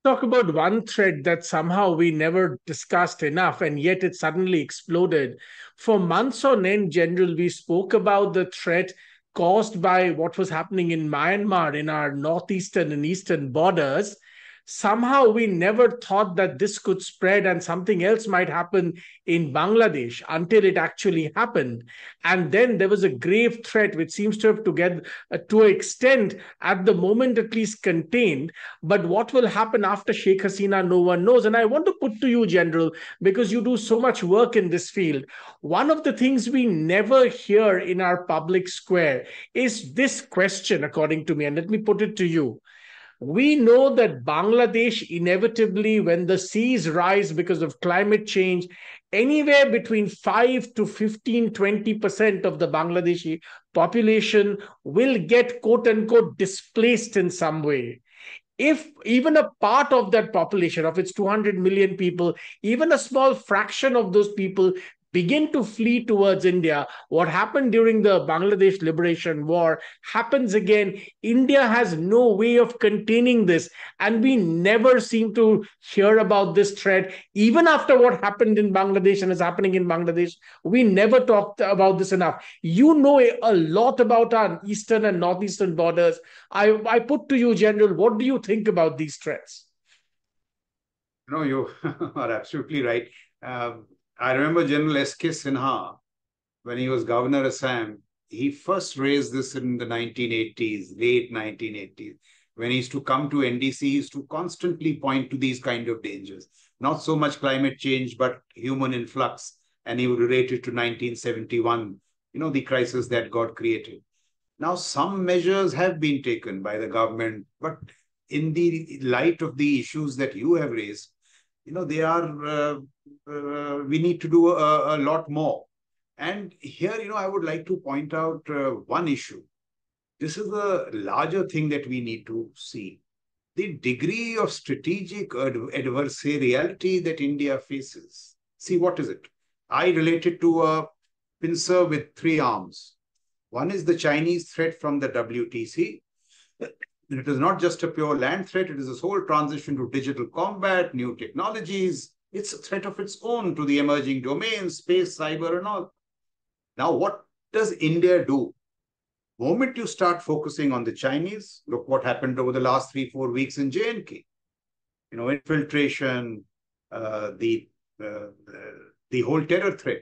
Talk about one threat that somehow we never discussed enough, and yet it suddenly exploded. For months on end, General, we spoke about the threat caused by what was happening in Myanmar in our northeastern and eastern borders. somehow we never thought that this could spread and something else might happen in Bangladesh until it actually happened. And then there was a grave threat which seems to have to get to an extent at the moment at least contained. But what will happen after Sheikh Hasina, no one knows. And I want to put to you, General, because you do so much work in this field, one of the things we never hear in our public square is this question, according to me, and let me put it to you. We know that Bangladesh inevitably, when the seas rise because of climate change, anywhere between 5 to 15, 20% of the Bangladeshi population will get quote unquote displaced in some way. If even a part of that population, of its 200 million people, even a small fraction of those people begin to flee towards India, what happened during the Bangladesh Liberation War happens again. India has no way of containing this, and we never seem to hear about this threat. Even after what happened in Bangladesh and is happening in Bangladesh, we never talked about this enough. You know a lot about our eastern and northeastern borders. I put to you, General, what do you think about these threats? No, you are absolutely right. I remember General S.K. Sinha, when he was Governor Assam, he first raised this in the 1980s, late 1980s. When he used to come to NDC, he used to constantly point to these kind of dangers. Not so much climate change, but human influx. And he would relate it to 1971, the crisis that got created. Now, some measures have been taken by the government, but in the light of the issues that you have raised, they are, we need to do a lot more. And here, I would like to point out one issue. This is a larger thing that we need to see. The degree of strategic adversariality that India faces. See, what is it? I relate it to a pincer with three arms. One is the Chinese threat from the WTC. It is not just a pure land threat. It is this whole transition to digital combat, new technologies. It's a threat of its own to the emerging domains, space, cyber, and all. Now, what does India do? The moment you start focusing on the Chinese, look what happened over the last 3-4 weeks in J&K. Infiltration, the whole terror threat.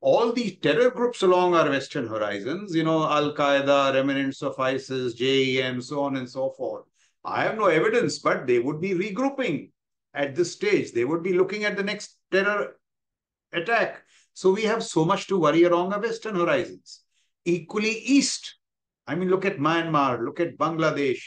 All the terror groups along our western horizons, Al-Qaeda, remnants of ISIS, JEM, so on and so forth. I have no evidence, but they would be regrouping at this stage. They would be looking at the next terror attack. So we have so much to worry along our western horizons. Equally east, look at Myanmar, look at Bangladesh,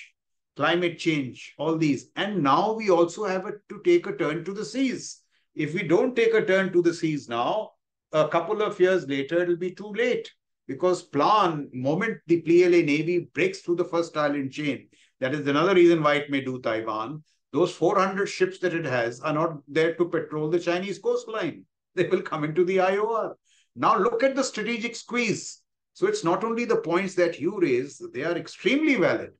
climate change, all these. And now we also have to take a turn to the seas. If we don't take a turn to the seas now, a couple of years later, it'll be too late, because moment the PLA Navy breaks through the first island chain, that is another reason why it may do Taiwan. Those 400 ships that it has are not there to patrol the Chinese coastline. They will come into the IOR. Now look at the strategic squeeze. So it's not only the points that you raise, they are extremely valid.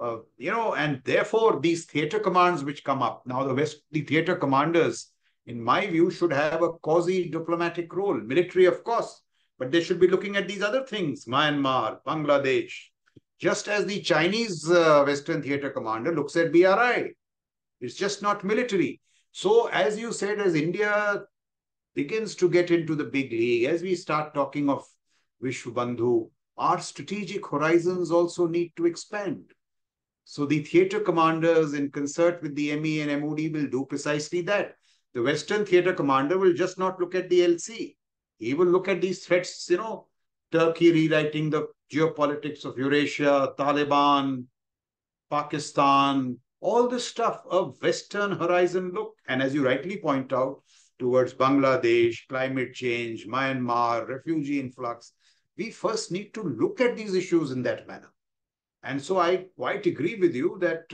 And therefore these theater commands which come up, now the theater commanders, in my view, should have a quasi-diplomatic role. Military, of course, but they should be looking at these other things, Myanmar, Bangladesh, just as the Chinese Western Theater Commander looks at BRI. It's just not military. So, as you said, as India begins to get into the big league, as we start talking of Vishwabandhu, our strategic horizons also need to expand. So, the theater commanders, in concert with the ME and MOD, will do precisely that. The Western Theater Commander will just not look at the LC. He will look at these threats, Turkey rewriting the geopolitics of Eurasia, Taliban, Pakistan, all this stuff, a Western horizon look. And as you rightly point out, towards Bangladesh, climate change, Myanmar, refugee influx, we first need to look at these issues in that manner. And so I quite agree with you that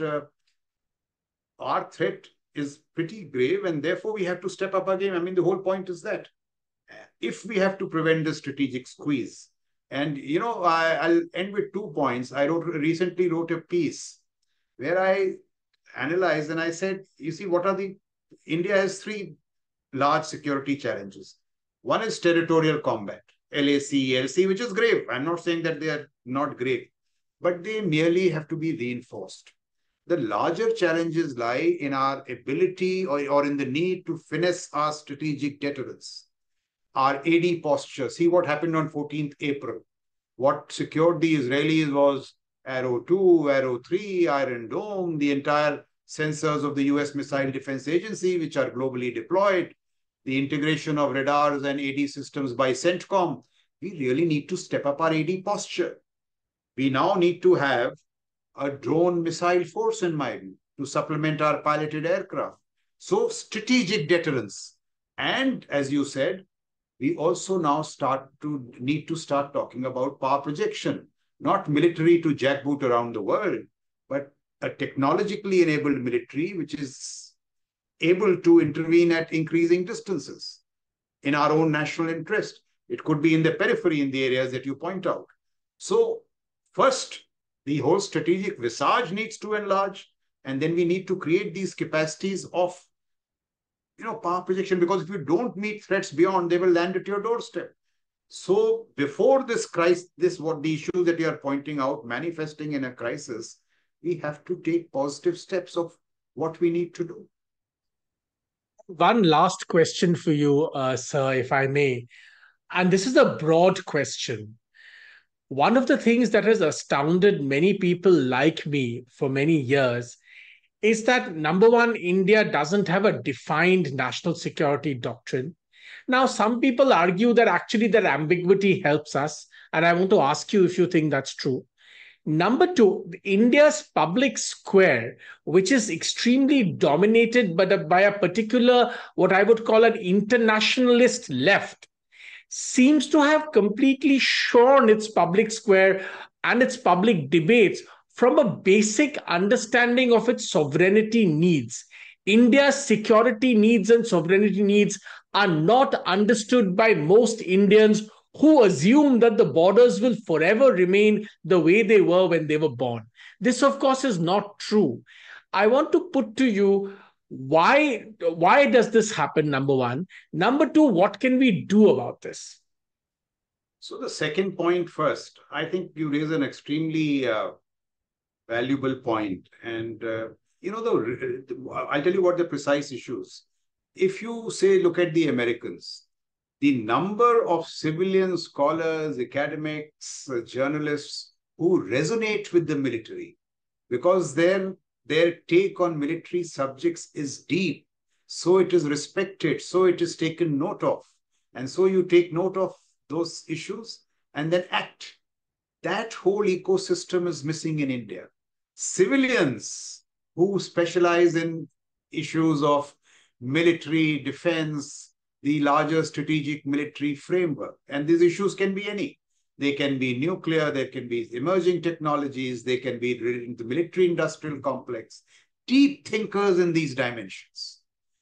our threat is pretty grave, and therefore we have to step up our game. The whole point is that if we have to prevent the strategic squeeze, and I'll end with 2 points. I recently wrote a piece where I analyzed and I said, you see, India has 3 large security challenges. One is territorial combat, LAC, LC, which is grave. I'm not saying that they are not grave, but they merely have to be reinforced. The larger challenges lie in our ability or in the need to finesse our strategic deterrence, our AD posture. See what happened on 14th April. What secured the Israelis was Arrow 2, Arrow 3, Iron Dome, the entire sensors of the US Missile Defense Agency, which are globally deployed, the integration of radars and AD systems by CENTCOM. We really need to step up our AD posture. We now need to have a drone missile force in my view to supplement our piloted aircraft. So strategic deterrence. And as you said, we also now need to start talking about power projection, not military to jackboot around the world, but a technologically enabled military which is able to intervene at increasing distances in our own national interest. It could be in the periphery in the areas that you point out. So first, the whole strategic visage needs to enlarge, and then we need to create these capacities of power projection, because if you don't meet threats beyond, they will land at your doorstep. So before this crisis, what the issue that you are pointing out manifesting in a crisis, we have to take positive steps of what we need to do. One last question for you, sir, if I may. And this is a broad question. One of the things that has astounded many people like me for many years is that, number one, India doesn't have a defined national security doctrine. Now, some people argue that actually that ambiguity helps us. And I want to ask you if you think that's true. Number two, India's public square, which is extremely dominated by a particular, what I would call an internationalist left, seems to have completely shorn its public square and its public debates from a basic understanding of its sovereignty needs. India's security needs and sovereignty needs are not understood by most Indians, who assume that the borders will forever remain the way they were when they were born. This, of course, is not true. I want to put to you, why does this happen, number one? Number two, what can we do about this? So the second point first, I think you raise an extremely valuable point. And, I'll tell you what the precise issues. If you say, look at the Americans, the number of civilian scholars, academics, journalists who resonate with the military, because their take on military subjects is deep, so it is respected, so it is taken note of. And so you take note of those issues and then act. That whole ecosystem is missing in India. Civilians who specialize in issues of military defense, the larger strategic military framework. And these issues can be any. They can be nuclear, there can be emerging technologies, they can be related to the military-industrial complex. Deep thinkers in these dimensions.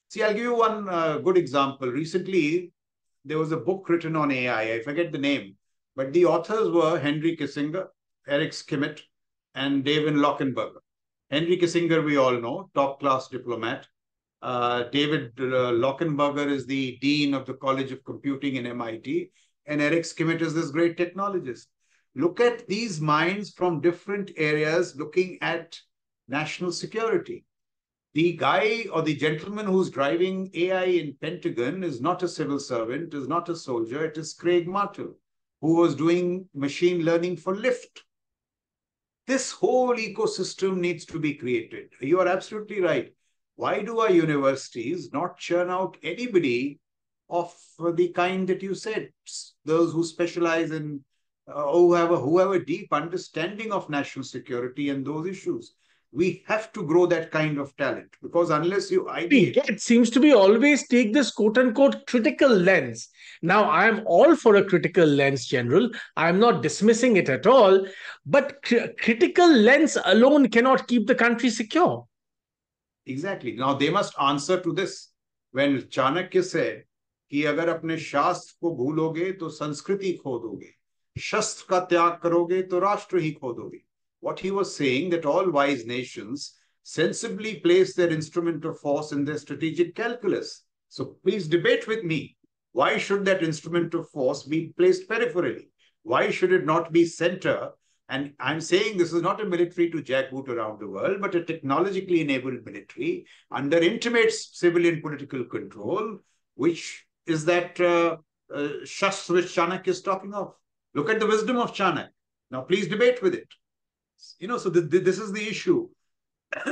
See, I'll give you one good example. Recently, there was a book written on AI. I forget the name, but the authors were Henry Kissinger, Eric Schmidt, and David Lockenberger. Henry Kissinger, we all know, top-class diplomat. David Lockenberger is the dean of the College of Computing in MIT, and Eric Schmidt is this great technologist. Look at these minds from different areas looking at national security. The guy or the gentleman who's driving AI in Pentagon is not a civil servant, is not a soldier. It is Craig Martel, who was doing machine learning for Lyft. This whole ecosystem needs to be created. You are absolutely right. Why do our universities not churn out anybody of the kind that you said? Those who specialize in, who have a deep understanding of national security and those issues. We have to grow that kind of talent, because unless you ideate... It seems to be always take this quote-unquote critical lens. Now, I am all for a critical lens, General. I'm not dismissing it at all. But critical lens alone cannot keep the country secure. Exactly. Now, they must answer to this. When Chanakya said, कि अगर अपने शास्त्र को भूलोगे तो संस्कृति खो दोगे, शस्त्र का त्याग करोगे तो राष्ट्र ही खो दोगे. What he was saying, that all wise nations sensibly place their instrument of force in their strategic calculus. So please debate with me. Why should that instrument of force be placed peripherally? Why should it not be center And I'm saying this is not a military to jackboot around the world, but a technologically enabled military under intimate civilian political control, which is that shastra which Chanakya is talking of. Look at the wisdom of Chanakya. Now, please debate with it. So this is the issue.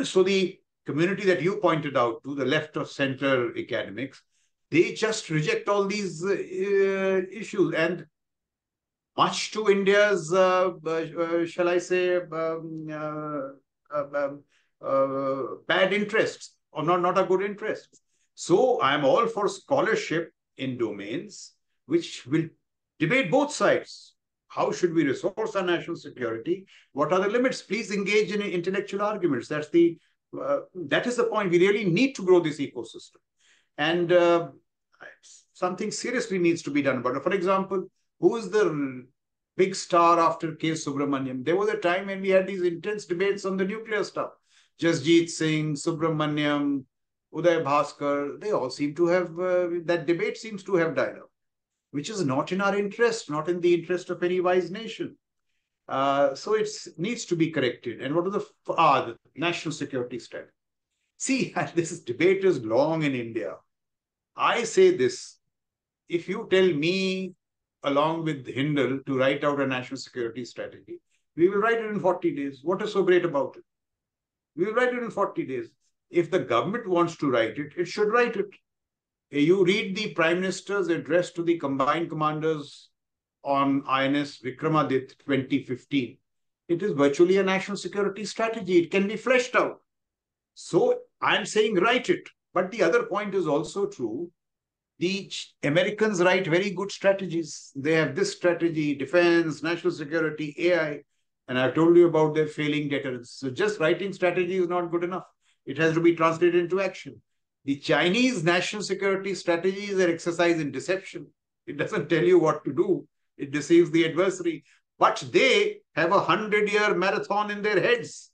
So the community that you pointed out to, the left of center academics, they just reject all these issues. And much to India's, shall I say, bad interests, or not a good interest. So I'm all for scholarship in domains which will debate both sides. How should we resource our national security? What are the limits? Please engage in intellectual arguments. That is the point. We really need to grow this ecosystem. And something seriously needs to be done about it. For example, who is the big star after K. Subramaniam? There was a time when we had these intense debates on the nuclear stuff. Jasjit Singh, Subramaniam, Uday Bhaskar, they all seem to have, that debate seems to have died out, which is not in our interest, not in the interest of any wise nation. So it needs to be corrected. And what are the national security strategy? See, this debate is long in India. I say this, if you tell me, along with Hindol, to write out a national security strategy, we will write it in 40 days. What is so great about it? We will write it in 40 days. If the government wants to write it, it should write it. You read the Prime Minister's address to the combined commanders on INS Vikramaditya 2015. It is virtually a national security strategy. It can be fleshed out. So I'm saying write it. But the other point is also true. The Americans write very good strategies. They have this strategy, defense, national security, AI. And I've told you about their failing deterrence. So just writing strategy is not good enough. It has to be translated into action. The Chinese national security strategy is an exercise in deception. It doesn't tell you what to do. It deceives the adversary. But they have a 100-year marathon in their heads.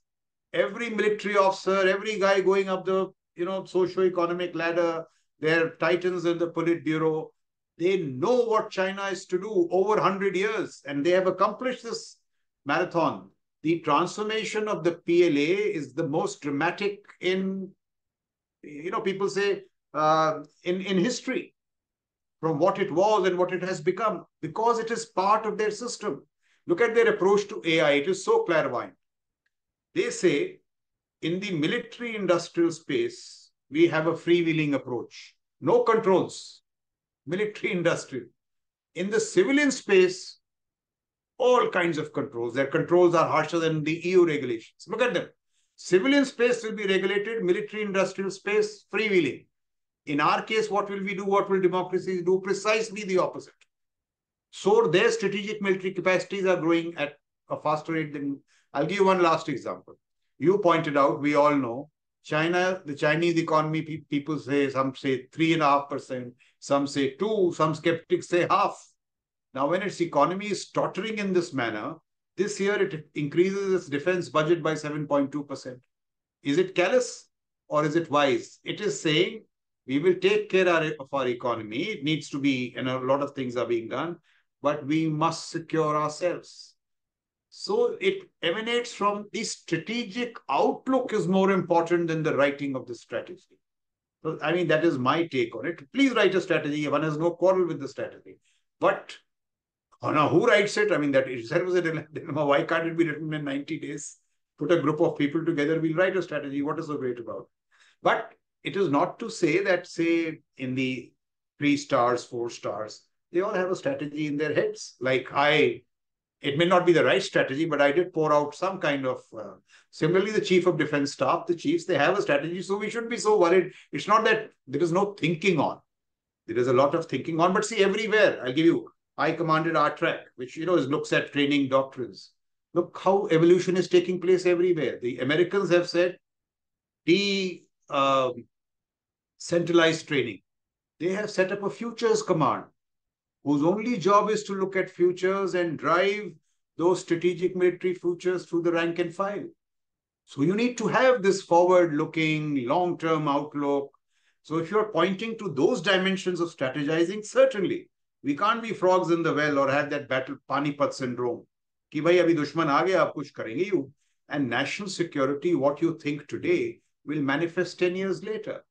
Every military officer, every guy going up the socio-economic ladder, their titans in the Politburo, they know what China is to do over 100 years, and they have accomplished this marathon. The transformation of the PLA is the most dramatic in, people say, in history, from what it was and what it has become, because it is part of their system. Look at their approach to AI. It is so clairvoyant. They say, in the military-industrial space, we have a freewheeling approach. No controls. Military-industrial. In the civilian space, all kinds of controls. Their controls are harsher than the EU regulations. Look at them. Civilian space will be regulated. Military-industrial space, freewheeling. In our case, what will we do? What will democracies do? Precisely the opposite. So their strategic military capacities are growing at a faster rate than... I'll give you one last example. You pointed out, we all know, China, the Chinese economy, people say, some say 3.5%, some say 2%, some skeptics say half. Now, when its economy is tottering in this manner, this year it increases its defense budget by 7.2%. Is it callous or is it wise? It is saying, we will take care of our economy. It needs to be, and a lot of things are being done, but we must secure ourselves. So it emanates from the strategic outlook is more important than the writing of the strategy. So, I mean, that is my take on it. Please write a strategy. One has no quarrel with the strategy. But now who writes it? I mean, that itself is a dilemma. Why can't it be written in 90 days? Put a group of people together, we'll write a strategy. What is so great about it? But it is not to say that, say, in the 3 stars, 4 stars, they all have a strategy in their heads. Like it may not be the right strategy, but I did pour out some kind of... similarly, the Chief of Defense Staff, the chiefs, they have a strategy. So we shouldn't be so worried. It's not that there is no thinking on. There is a lot of thinking on. But see, everywhere, I'll give you High Commanded ARTRAC, which, looks at training doctrines. Look how evolution is taking place everywhere. The Americans have said centralized training. They have set up a futures command whose only job is to look at futures and drive those strategic military futures through the rank and file. So you need to have this forward-looking, long-term outlook. So if you're pointing to those dimensions of strategizing, certainly, we can't be frogs in the well or have that battle Panipat syndrome. कि भाई अभी दुश्मन आ गया, आप कुछ करेंगे ही. And national security, what you think today, will manifest 10 years later.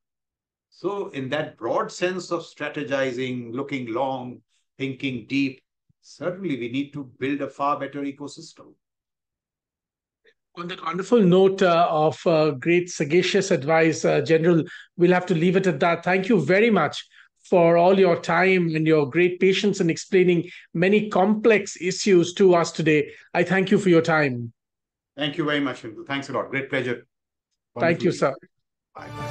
So in that broad sense of strategizing, looking long, thinking deep, certainly we need to build a far better ecosystem. On that wonderful note of great sagacious advice, General, we'll have to leave it at that. Thank you very much for all your time and your great patience in explaining many complex issues to us today. I thank you for your time. Thank you very much, Hindul. Thanks a lot. Great pleasure. Thank Wonderful. you, sir. Bye.